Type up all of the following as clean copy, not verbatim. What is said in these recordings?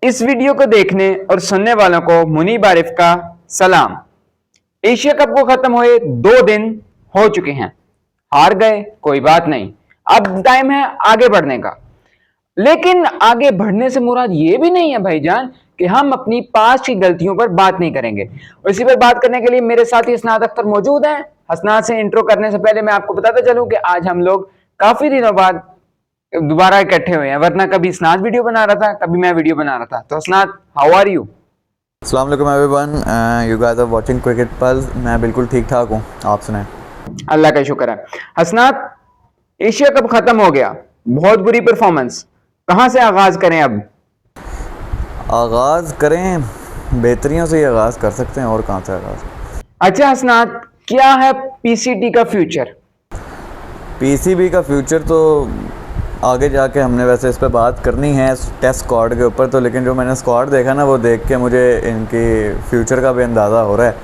इस वीडियो को देखने और सुनने वालों को मुनीब आरिफ का सलाम। एशिया कप को खत्म हुए 2 दिन हो चुके हैं। हार गए, कोई बात नहीं, अब टाइम है आगे बढ़ने का। लेकिन आगे बढ़ने से मुराद ये भी नहीं है भाईजान कि हम अपनी पास्ट की गलतियों पर बात नहीं करेंगे। और इसी पर बात करने के लिए मेरे साथ हसनात अख्तर मौजूद हैं। हसनात से इंट्रो करने से पहले मैं आपको बताता चलूं कि आज हम लोग काफी दिनों बाद दोबारा इकट्ठे हुए हैं, वरना कभी स्नात वीडियो बना रहा था, कभी मैं वीडियो बना रहा था। तो स्नात, हाउ आर यू? अस्सलाम वालेकुम everyone, you guys are watching cricket pulse. मैं बिल्कुल ठीक ठाक हूँ, आप सुनाएं। अल्लाह का शुक्र है। हसनात, एशिया कप खत्म हो गया, बहुत बुरी परफॉर्मेंस। कहां से आगाज करें अब? आगाज़ करें, बेहतरियों से ही आगाज़ कर सकते हैं, और कहाँ से आगाज़। अच्छा हसनात, क्या है पीसीटी का फ्यूचर? पीसीबी का फ्यूचर तो आगे जाके हमने वैसे इस पे बात करनी है टेस्ट स्क्वाड के ऊपर, तो लेकिन जो मैंने स्क्वाड देखा ना, वो देख के मुझे इनकी फ्यूचर का भी अंदाज़ा हो रहा है,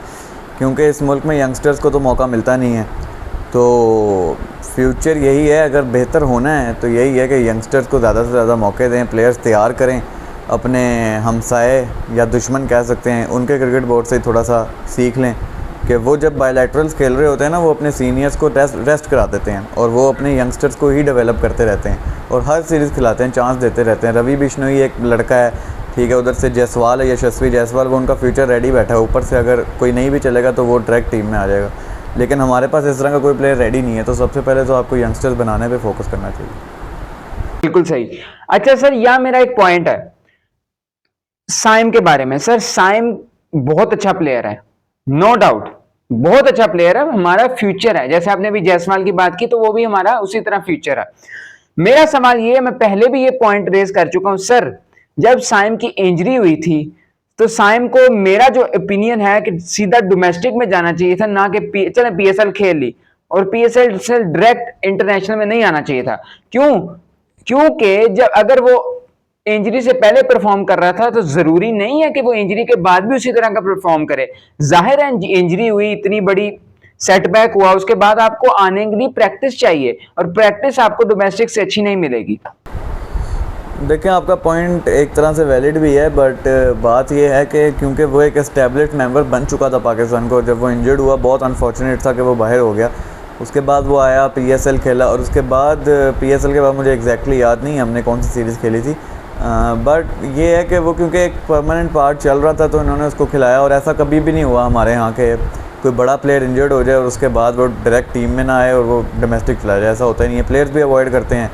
क्योंकि इस मुल्क में यंगस्टर्स को तो मौका मिलता नहीं है। तो फ्यूचर यही है, अगर बेहतर होना है तो यही है कि यंगस्टर्स को ज़्यादा से ज़्यादा मौके दें, प्लेयर्स तैयार करें, अपने हमसाए या दुश्मन कह सकते हैं उनके क्रिकेट बोर्ड से थोड़ा सा सीख लें कि वो जब बायलैटरल्स खेल रहे होते हैं ना, वो अपने सीनियर्स को रेस्ट करा देते हैं और वो अपने यंगस्टर्स को ही डेवलप करते रहते हैं और हर सीरीज़ खिलाते हैं, चांस देते रहते हैं। रवि बिश्नोई एक लड़का है, ठीक है, उधर से जायसवाल है, यशस्वी जायसवाल, वो उनका फ्यूचर रेडी बैठा है। ऊपर से अगर कोई नहीं भी चलेगा तो वो डायरेक्ट टीम में आ जाएगा, लेकिन हमारे पास इस तरह का कोई प्लेयर रेडी नहीं है। तो सबसे पहले तो आपको यंगस्टर्स बनाने पर फोकस करना चाहिए। बिल्कुल सही। अच्छा सर, यह मेरा एक पॉइंट है साइम के बारे में। सर, साइम बहुत अच्छा प्लेयर है, नो डाउट, बहुत अच्छा प्लेयर है, हमारा फ्यूचर है। जैसे आपने भी जायसवाल की बात की, तो वो भी हमारा उसी तरह फ्यूचर है। मेरा सवाल ये है, मैं पहले भी ये पॉइंट रेज कर चुका हूं सर, जब साइम की इंजरी हुई थी तो साइम को, मेरा जो ओपिनियन है कि सीधा डोमेस्टिक में जाना चाहिए था, ना कि चले पीएसएल खेल ली और पीएसएल से डायरेक्ट इंटरनेशनल में नहीं आना चाहिए था। क्यों? क्योंकि जब अगर वो इंजरी से पहले परफॉर्म कर रहा था तो जरूरी नहीं है कि वो इंजरी के बाद भी उसी तरह का परफॉर्म करे। जाहिर है इंजरी हुई, इतनी बड़ी सेटबैक हुआ, उसके बाद आपको आने के लिए प्रैक्टिस चाहिए, और प्रैक्टिस आपको डोमेस्टिक से अच्छी नहीं मिलेगी। देखें, आपका पॉइंट एक तरह से वैलिड भी है, बट बात यह है कि क्योंकि वो एक एस्टेब्लिश्ड मेंबर बन चुका था पाकिस्तान को, जब वो इंजर्ड हुआ, बहुत अनफॉर्चुनेट था कि वो बाहर हो गया। उसके बाद वो आया, पीएसएल खेला, और उसके बाद पीएसएल के बाद मुझे एग्जैक्टली याद नहीं हमने कौन सी सीरीज़ खेली थी, बट ये है कि वो क्योंकि एक परमानेंट पार्ट चल रहा था तो इन्होंने उसको खिलाया। और ऐसा कभी भी नहीं हुआ हमारे यहाँ के कोई बड़ा प्लेयर इंजर्ड हो जाए और उसके बाद वो डायरेक्ट टीम में ना आए और वो डोमेस्टिक चला जाए, ऐसा होता ही नहीं है। प्लेयर्स भी अवॉइड करते हैं,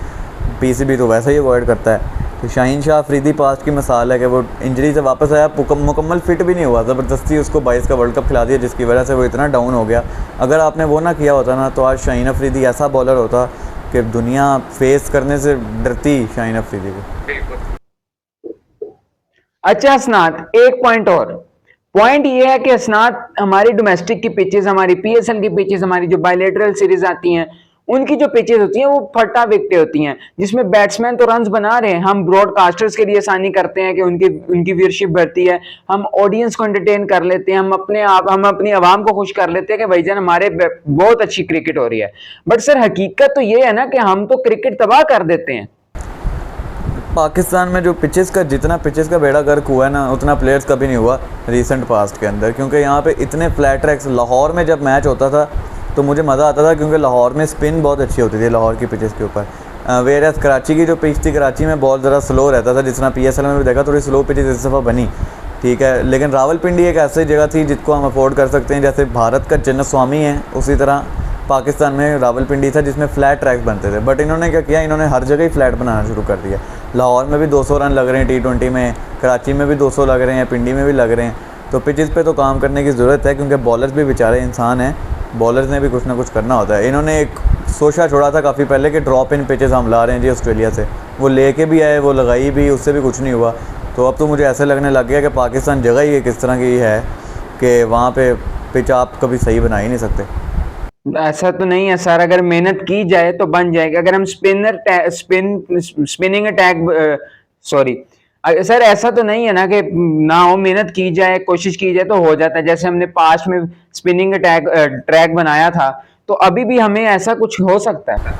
पीसीबी तो वैसे ही अवॉइड करता है। तो शाहीन शाह अफरीदी पास्ट की मिसाल है कि वो इंजरी से वापस आया, मुकम्मल फिट भी नहीं हुआ, ज़बरदस्ती उसको 22 का वर्ल्ड कप खिला दिया, जिसकी वजह से वो इतना डाउन हो गया। अगर आपने वो ना किया होता ना, तो आज शाहीन अफरीदी ऐसा बॉलर होता कि दुनिया फेस करने से डरती शाहीन अफरीदी को। अच्छा हसनात, एक पॉइंट और। पॉइंट ये है कि हसनात, हमारी डोमेस्टिक की पिचेस, हमारी पीएसएल की पिचेस, हमारी जो बायलैटरल सीरीज आती हैं, उनकी जो पिचेस होती हैं वो फटा विकेटें होती हैं, जिसमें बैट्समैन तो रन्स बना रहे हैं, हम ब्रॉडकास्टर्स के लिए आसानी करते हैं कि उनकी व्यूअरशिप बढ़ती है, हम ऑडियंस को एंटरटेन कर लेते हैं, हम अपनी आवाम को खुश कर लेते हैं कि भाईजान हमारे बहुत अच्छी क्रिकेट हो रही है। बट सर, हकीकत तो ये है ना कि हम तो क्रिकेट तबाह कर देते हैं। पाकिस्तान में जो जितना पिचेस का बेड़ा गर्क हुआ है ना, उतना प्लेयर्स का भी नहीं हुआ रीसेंट पास्ट के अंदर, क्योंकि यहाँ पे इतने फ्लैट ट्रैक्स। लाहौर में जब मैच होता था तो मुझे मज़ा आता था, क्योंकि लाहौर में स्पिन बहुत अच्छी होती थी लाहौर की पिचेस के ऊपर। वेरएस कराची की जो पिच थी, कराची में बहुत ज़रा स्लो रहता था, जितना पीएसएल में भी देखा, थोड़ी स्लो पिचेस इस दफ़ा बनी, ठीक है। लेकिन रावलपिंडी एक ऐसी जगह थी जिसको हम अफोर्ड कर सकते हैं, जैसे भारत का चिन्नस्वामी है, उसी तरह पाकिस्तान में रावलपिंडी था जिसमें फ्लैट ट्रैक्स बनते थे। बट इन्होंने क्या किया, इन्होंने हर जगह ही फ्लैट बनाना शुरू कर दिया। लाहौर में भी 200 रन लग रहे हैं T20 में, कराची में भी 200 लग रहे हैं, पिंडी में भी लग रहे हैं। तो पिचेस पे तो काम करने की ज़रूरत है, क्योंकि बॉलर्स भी बेचारे इंसान हैं, बॉलर्स ने भी कुछ ना कुछ करना होता है। इन्होंने एक सोचा छोड़ा था काफ़ी पहले कि ड्रॉप इन पिचेस हम ला रहे हैं जी ऑस्ट्रेलिया से, वो लेके भी आए, वो लगाई भी, उससे भी कुछ नहीं हुआ। तो अब तो मुझे ऐसे लगने लग गया कि पाकिस्तान जगह ही एक इस तरह की है कि वहाँ पर पिच आप कभी सही बना ही नहीं सकते। ऐसा तो नहीं है सर, अगर मेहनत की जाए तो बन जाएगा। अगर हम स्पिनिंग अटैक, सॉरी सर, ऐसा तो नहीं है ना कि ना हो, मेहनत की जाए, कोशिश की जाए तो हो जाता है। जैसे हमने पास्ट में स्पिनिंग अटैक ट्रैक बनाया था, तो अभी भी हमें ऐसा कुछ हो सकता है।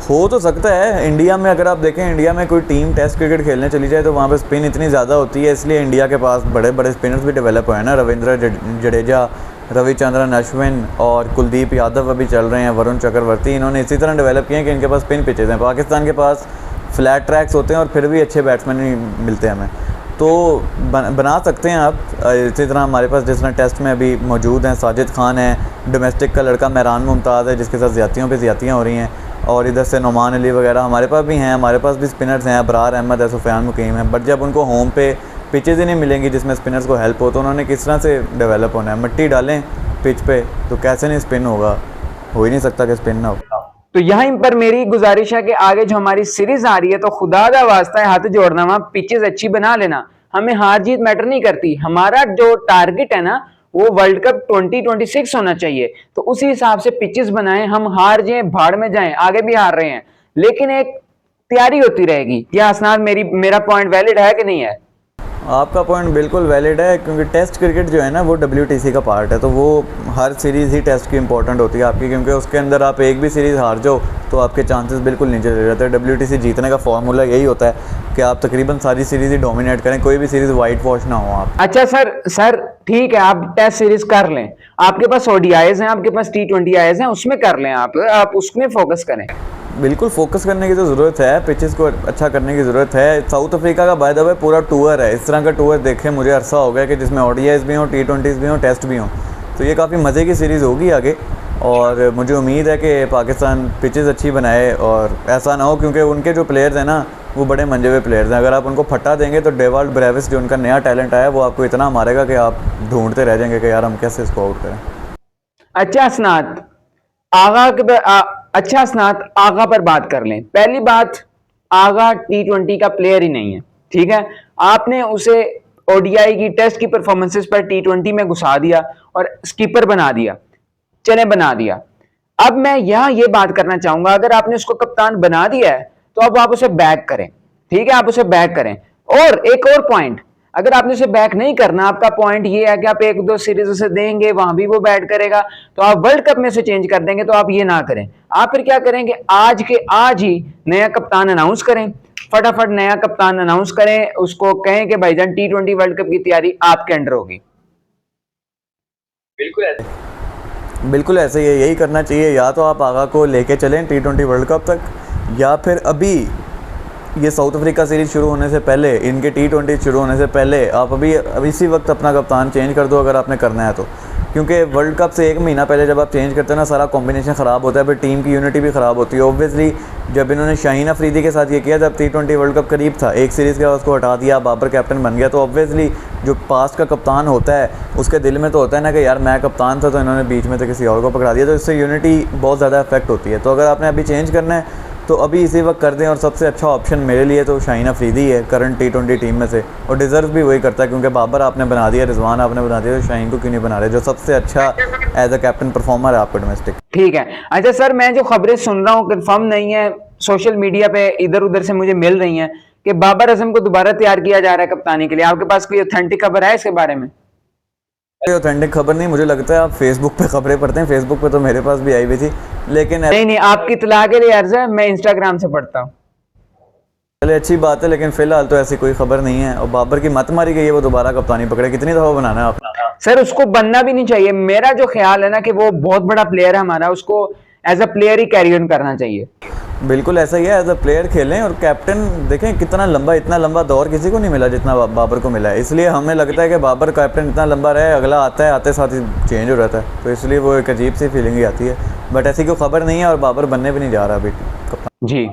हो तो सकता है। इंडिया में अगर आप देखें, इंडिया में कोई टीम टेस्ट क्रिकेट खेलने चली जाए तो वहाँ पे स्पिन इतनी ज़्यादा होती है, इसलिए इंडिया के पास बड़े बड़े स्पिनर्स भी डेवलप हुए हैं ना। रविंद्र जडेजा, रविचंद्रन अश्विन और कुलदीप यादव अभी चल रहे हैं, वरुण चक्रवर्ती, इन्होंने इसी तरह डेवलप किए हैं कि इनके पास स्पिन पिचेज़ हैं। पाकिस्तान के पास फ्लैट ट्रैक्स होते हैं और फिर भी अच्छे बैट्समैन नहीं मिलते हमें, तो बना सकते हैं आप। इसी तरह हमारे पास जिस तरह टेस्ट में अभी मौजूद हैं, साजिद खान है, डोमेस्टिक का लड़का मेहरान मुमताज़ है जिसके साथ ज़्यादतियों पे ज़्यादतियाँ हो रही हैं, और इधर से नुमान अली वगैरह हमारे पास भी हैं। हमारे पास भी स्पिनर्स हैं, अबरार अहमद है, सुफियान मुकीम है। बट जब उनको होम पे पिचेज़ ही नहीं मिलेंगी जिसमें स्पिनर्स को हेल्प हो, तो उन्होंने किस तरह से डेवलप होना है। मिट्टी डालें पिच पे तो कैसे नहीं स्पिन होगा, हो ही नहीं सकता कि स्पिन ना हो। तो यहीं पर मेरी गुजारिश है कि आगे जो हमारी सीरीज आ रही है, तो खुदा दा वास्ता है, हाथ जोड़ना, वहां पिचेस अच्छी बना लेना। हमें हार जीत मैटर नहीं करती, हमारा जो टारगेट है ना वो वर्ल्ड कप 2026 होना चाहिए। तो उसी हिसाब से पिचेस बनाएं, हम हार जाए भाड़ में जाएं, आगे भी हार रहे हैं लेकिन एक तैयारी होती रहेगी। क्या हसनाद मेरा पॉइंट वैलिड है कि नहीं है? आपका पॉइंट बिल्कुल वैलिड है, क्योंकि टेस्ट क्रिकेट जो है ना वो WTC का पार्ट है, तो वो हर सीरीज़ ही टेस्ट की इंपॉर्टेंट होती है आपकी, क्योंकि उसके अंदर आप एक भी सीरीज़ हार जाओ तो आपके चांसेस बिल्कुल नीचे चले जाते हैं। WTC जीतने का फॉर्मूला यही होता है कि आप तकरीबन सारी सीरीज़ ही डोमिनेट करें, कोई भी सीरीज़ वाइट वॉश ना हो आप। अच्छा सर ठीक है, आप टेस्ट सीरीज कर लें, आपके पास ODIs हैं, आपके पास T20Is हैं, उसमें कर लें, आप उसमें फोकस करें। बिल्कुल फोकस करने की तो ज़रूरत है, पिचेस को अच्छा करने की ज़रूरत है। साउथ अफ्रीका का बाय द वे पूरा टूर है, इस तरह का टूर देखे मुझे अरसा हो गया कि जिसमें ODIs भी हों, T20s भी हों, टेस्ट भी हों, तो ये काफ़ी मज़े की सीरीज़ होगी आगे। और मुझे उम्मीद है कि पाकिस्तान पिचेस अच्छी बनाए और ऐसा ना हो, क्योंकि उनके जो प्लेयर्स हैं ना वो बड़े मंजे हुए प्लेयर्स हैं। अगर आप उनको फटा देंगे तो डेवाल्ड ब्रेविस जो उनका नया टैलेंट आया वो आपको इतना मारेगा कि आप ढूंढते रह जाएंगे कि यार हम कैसे इसको आउट करें। अच्छा हसनात, आगा पर बात कर लें। पहली बात, आगा T20 का प्लेयर ही नहीं है, ठीक है। आपने उसे ODI की टेस्ट की परफॉर्मेंसेस पर T20 में घुसा दिया और स्कीपर बना दिया, चने बना दिया। अब मैं यहां ये बात करना चाहूंगा, अगर आपने उसको कप्तान बना दिया है तो अब आप उसे बैक करें, ठीक है, आप उसे बैक करें। और एक और पॉइंट, अगर आपने उसे बैक नहीं करना, आपका पॉइंट ये है कि आप 1-2 सीरीज उसे देंगे, वहां भी वो बैट करेगा, तो आप वर्ल्ड कप में से चेंज कर देंगे, तो आप ये ना करें। आप फिर क्या करेंगे, आज के आज ही नया कप्तान अनाउंस करें, फटाफट नया कप्तान अनाउंस करें, उसको कहें कि भाईजान T20 वर्ल्ड कप की तैयारी आपके अंडर होगी। बिल्कुल ऐसे ही यही करना चाहिए। या तो आप आगा को लेके चलें T20 वर्ल्ड कप तक, या फिर अभी ये साउथ अफ्रीका सीरीज़ शुरू होने से पहले, इनके T20 शुरू होने से पहले आप अभी इसी वक्त अपना कप्तान चेंज कर दो अगर आपने करना है तो। क्योंकि वर्ल्ड कप से 1 महीना पहले जब आप चेंज करते हो ना, सारा कॉम्बिनेशन ख़राब होता है, फिर टीम की यूनिटी भी ख़राब होती है। ऑब्वियसली जब इन्होंने शाहीन अफरीदी के साथ ये किया, जब T20 वर्ल्ड कप करीब था, एक सीरीज़ के बाद उसको हटा दिया, बाबर कैप्टन बन गया, तो ऑब्वियसली जो पास्ट का कप्तान होता है उसके दिल में तो होता है ना कि यार मैं कप्तान था तो इन्होंने बीच में से किसी और को पकड़ा दिया, तो इससे यूनिटी बहुत ज़्यादा इफेक्ट होती है। तो अगर आपने अभी चेंज करना है तो अभी इसी वक्त कर दें। और सबसे अच्छा ऑप्शन मेरे लिए तो शाहीन अफरीदी है करंट T20 टीम में से, और डिज़र्व भी वही करता है, क्योंकि बाबर आपने बना दिया, रिजवान आपने बना दिया, तो शाहीन को क्यों नहीं बना रहे, जो सबसे अच्छा एज अ कैप्टन परफॉर्मर है आपका डोमेस्टिक। ठीक है। अच्छा सर, मैं जो खबरें सुन रहा हूँ कंफर्म नहीं है, सोशल मीडिया पे इधर उधर से मुझे मिल रही हैं कि बाबर आजम को दोबारा तैयार किया जा रहा है कप्तानी के लिए। आपके पास कोई ऑथेंटिक खबर है इसके बारे में? ऑथेंटिक खबर नहीं, मुझे लगता है आप फेसबुक पे खबरें पढ़ते हैं। फेसबुक पे तो मेरे पास भी आई हुई थी, लेकिन नहीं, आपकी इत्तला के लिए अर्ज है, मैं इंस्टाग्राम से पढ़ता हूँ। चले अच्छी बात है, लेकिन फिलहाल तो ऐसी कोई खबर नहीं है। और बाबर की मत मारी गई है वो दोबारा कप्तानी पकड़े, कितनी दफा बनाना है आप? सर उसको बनना भी नहीं चाहिए। मेरा जो ख्याल है ना कि वो बहुत बड़ा प्लेयर है हमारा, उसको एज अ प्लेयर ही कैरी ऑन करना चाहिए। बिल्कुल ऐसा ही है, एज अ प्लेयर खेलें। और कैप्टन देखें कितना लंबा, इतना लंबा दौर किसी को नहीं मिला जितना बाबर को मिला है, इसलिए हमें लगता है कि बाबर कैप्टन इतना लंबा रहे, अगला आता है आते साथ ही चेंज हो जाता है, तो इसलिए वो एक अजीब सी फीलिंग ही आती है। बट ऐसी कोई खबर नहीं है और बाबर बनने भी नहीं जा रहा अभी कप्तान जी।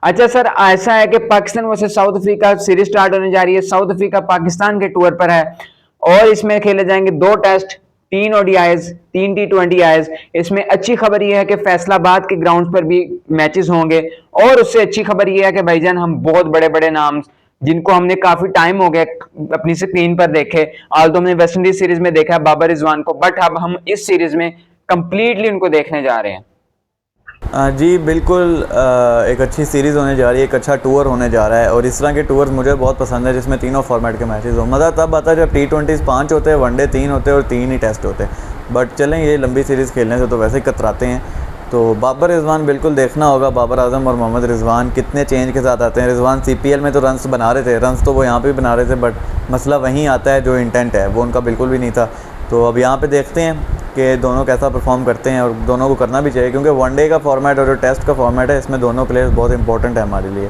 अच्छा सर, ऐसा है कि Pakistan versus south Africa series start होने जा रही है। साउथ अफ्रीका पाकिस्तान के टूर पर है और इसमें खेले जाएंगे 2 टेस्ट, 3 ODIs, 3 T20Is। इसमें अच्छी खबर यह है कि फैसलाबाद के ग्राउंड पर भी मैचेस होंगे, और उससे अच्छी खबर यह है कि भाईजान हम बहुत बड़े बड़े नाम जिनको हमने काफी टाइम हो गया अपनी स्क्रीन पर देखे, आज तो हमने वेस्ट इंडीज सीरीज में देखा बाबर रिजवान को, बट अब हम इस सीरीज में कंप्लीटली उनको देखने जा रहे हैं। जी बिल्कुल, एक अच्छी सीरीज़ होने जा रही है, एक अच्छा टूर होने जा रहा है, और इस तरह के टूर मुझे बहुत पसंद है जिसमें तीनों फॉर्मेट के मैचेस हो। मज़ा तब आता है जब T20s 5 होते हैं, वनडे 3 होते हैं और 3 ही टेस्ट होते हैं। बट चलें, ये लंबी सीरीज़ खेलने से तो वैसे ही कतराते हैं, तो बाबर रिजवान बिल्कुल देखना होगा, बाबर आजम और मोहम्मद रिजवान कितने चेंज के साथ आते हैं। रिजवान सीपीएल में तो रन्स बना रहे थे, रन्स तो वो यहाँ पे भी बना रहे थे, बट मसला वहीं आता है जो इंटेंट है वो उनका बिल्कुल भी नहीं था। तो अब यहाँ पे देखते हैं कि दोनों कैसा परफॉर्म करते हैं, और दोनों को करना भी चाहिए क्योंकि वनडे का फॉर्मेट और जो टेस्ट का फॉर्मेट है इसमें दोनों प्लेयर्स बहुत इंपॉर्टेंट है हमारे लिए।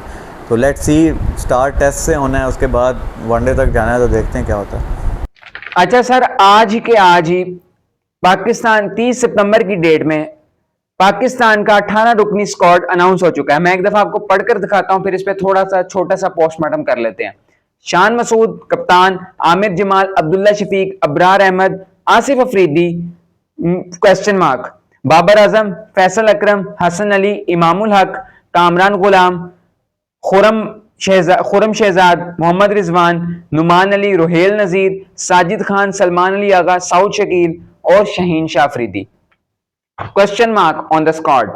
तो लेट्स सी, स्टार्ट टेस्ट से होना है, उसके बाद वनडे तक जाना है, तो देखते हैं क्या होता है। अच्छा सर, आज के आज ही पाकिस्तान 30 सितंबर की डेट में पाकिस्तान का 18 रुकनी स्क्वाड अनाउंस हो चुका है। मैं एक दफा आपको पढ़कर दिखाता हूं, फिर इस पे थोड़ा सा छोटा सा पोस्टमार्टम कर लेते हैं। शान मसूद कप्तान, आमिर जमाल, अब्दुल्ला शफीक, अबरार अहमद, आसिफ अफरीदी क्वेश्चन मार्क, बाबर आजम, फैसल अकरम, हसन अली, इमामुल हक, कामरान गुलाम, खुरम शहजाद, मोहम्मद रिजवान, नुमान अली, रोहेल नजीर, साजिद खान, सलमान अली आगा, साउद शकील और Shaheen Shah Afridi. Question mark on the squad.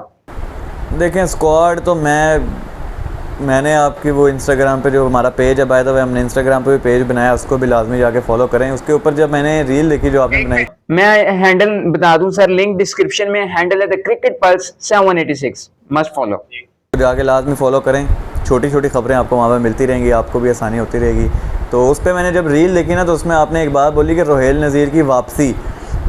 देखें स्क्वाड तो मैंने आपकी वो इंस्टाग्राम पे जो हमारा पेज है, बाय द वे हमने इंस्टाग्राम पे भी पेज बनाया, उसको भी लाजमी जाके फॉलो करें। उसके ऊपर जब मैंने रील देखी जो आपने बनाई, मैं हैंडल बता दूं सर, लिंक डिस्क्रिप्शन में, हैंडल है the cricket pulse 786, must follow, तो जाके लाजमी फॉलो करें। छोटी छोटी खबरें आपको वहाँ पर मिलती रहेंगी, आपको भी आसानी होती रहेगी। तो उस पर मैंने जब रील देखी ना, तो उसमें आपने एक बात बोली कि रोहेल नज़ीर की वापसी।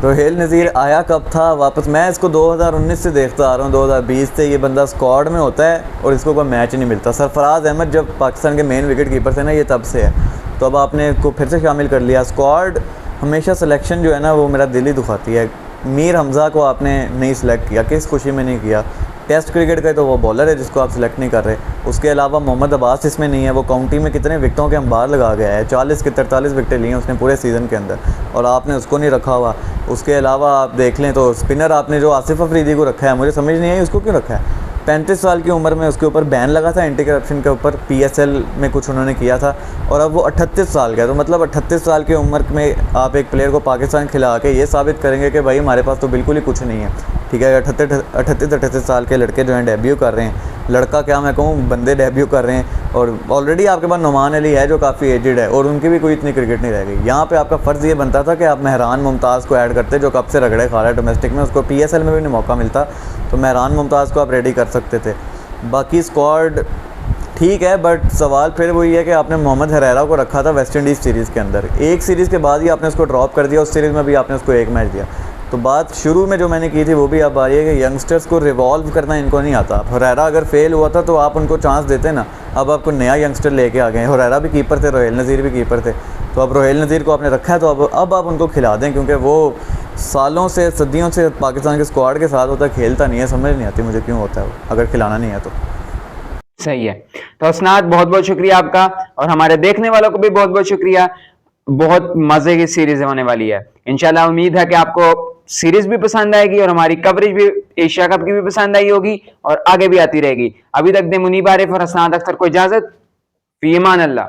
रोहेल नज़ीर आया कब था वापस? मैं इसको 2019 से देखता आ रहा हूँ, 2020 से ये बंदा स्क्वाड में होता है और इसको कोई मैच नहीं मिलता। सरफराज अहमद जब पाकिस्तान के मेन विकेट कीपर थे ना, ये तब से है। तो अब आपने इसको फिर से शामिल कर लिया स्क्वाड। हमेशा सिलेक्शन जो है ना वो मेरा दिल ही दुखाती है। मीर हमज़ा को आपने नहीं सिलेक्ट किया, किस खुशी में नहीं किया? टेस्ट क्रिकेट का तो वो बॉलर है जिसको आप सिलेक्ट नहीं कर रहे। उसके अलावा मोहम्मद अब्बास इसमें नहीं है, वो काउंटी में कितने विकेटों के अंबार लगा गया है, 40 के 43 विकेटें ली हैं उसने पूरे सीज़न के अंदर, और आपने उसको नहीं रखा हुआ। उसके अलावा आप देख लें तो स्पिनर आपने जो आसिफ अफरीदी को रखा है, मुझे समझ नहीं आई उसको क्यों रखा है। 35 साल की उम्र में उसके ऊपर बैन लगा था एंटी करप्शन के ऊपर, PSL में कुछ उन्होंने किया था, और अब वो 38 साल का है। तो मतलब 38 साल की उम्र में आप एक प्लेयर को पाकिस्तान खिला के ये साबित करेंगे कि भाई हमारे पास तो बिल्कुल ही कुछ नहीं है। ठीक है, 38 साल के लड़के जो हैं डेब्यू कर रहे हैं, लड़का क्या मैं कहूँ, बंदे डेब्यू कर रहे हैं, और ऑलरेडी आपके पास नुमान अली है जो काफ़ी एजड है और उनकी भी कोई इतनी क्रिकेट नहीं रह गई। यहाँ पे आपका फ़र्ज़ ये बनता था कि आप मेहरान मुमताज़ को ऐड करते, जो कब से रगड़े खा रहा है डोमेस्टिक में, उसको PSL में भी नहीं मौका मिलता, तो मेहरान मुमताज़ को आप रेडी कर सकते थे। बाकी स्क्वाड ठीक है, बट सवाल फिर वही है कि आपने मोहम्मद हरेरा को रखा था वेस्ट इंडीज़ सीरीज़ के अंदर, एक सीरीज़ के बाद ही आपने उसको ड्रॉप कर दिया, उस सीरीज़ में भी आपने उसको एक मैच दिया। तो बात शुरू में जो मैंने की थी वो भी अब आ रही है कि यंगस्टर्स को रिवॉल्व करना इनको नहीं आता। हरेरा अगर फेल हुआ था तो आप उनको चांस देते ना, अब आपको नया यंगस्टर लेके आ गए। हरेरा भी कीपर थे, रोहेल नज़ीर भी कीपर थे, तो अब रोहेल नज़ीर को आपने रखा है, तो अब आप उनको खिला दें, क्योंकि वो सालों से सदियों से पाकिस्तान के स्क्वाड के साथ होता है, खेलता नहीं है। समझ नहीं आती मुझे क्यों होता है वो, अगर खिलाना नहीं है तो। सही है। तो असनाद बहुत बहुत शुक्रिया आपका, और हमारे देखने वालों को भी बहुत बहुत शुक्रिया। बहुत मजे की सीरीज होने वाली है इंशाल्लाह। उम्मीद है कि आपको सीरीज भी पसंद आएगी और हमारी कवरेज भी एशिया कप की भी पसंद आई होगी और आगे भी आती रहेगी। अभी तक दे मुनीब आरिफ और असनाद अख्तर को इजाजत। फी अमान अल्लाह।